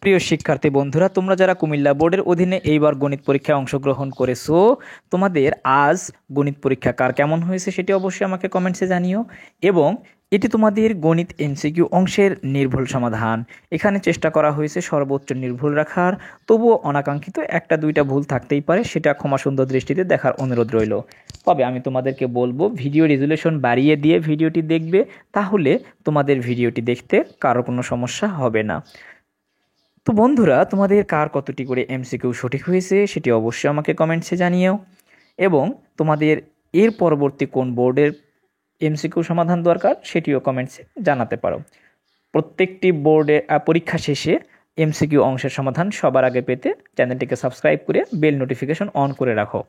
প্রিয় শিক্ষার্থী বন্ধুরা, তোমরা যারা কুমিল্লা বোর্ডের অধীনে এইবার গণিত পরীক্ষায় অংশগ্রহণ করেছো, তোমাদের আজ গণিত পরীক্ষা কার কেমন হয়েছে সেটি অবশ্যই আমাকে কমেন্টসে জানিও। এবং এটি তোমাদের গণিত এমসিকিউ অংশের নির্ভুল সমাধান। এখানে চেষ্টা করা হয়েছে সর্বোচ্চ নির্ভুল রাখার, তবুও অনাকাঙ্ক্ষিত একটা দুইটা ভুল থাকতেই পারে, সেটা ক্ষমা সুন্দর দৃষ্টিতে দেখার অনুরোধ রইল। তবে আমি তোমাদেরকে বলবো ভিডিও রেজুলেশন বাড়িয়ে দিয়ে ভিডিওটি দেখবে, তাহলে তোমাদের ভিডিওটি দেখতে কারো কোনো সমস্যা হবে না। তো বন্ধুরা, তোমাদের কার কতটি করে এমসিকিউ সঠিক হয়েছে সেটি অবশ্যই আমাকে কমেন্টসে জানিও। এবং তোমাদের এর পরবর্তী কোন বোর্ডের এমসিকিউ সমাধান দরকার সেটিও কমেন্টসে জানাতে পারো। প্রত্যেকটি বোর্ডে পরীক্ষা শেষে এমসিকিউ অংশের সমাধান সবার আগে পেতে চ্যানেলটিকে সাবস্ক্রাইব করে বেল নোটিফিকেশন অন করে রাখো।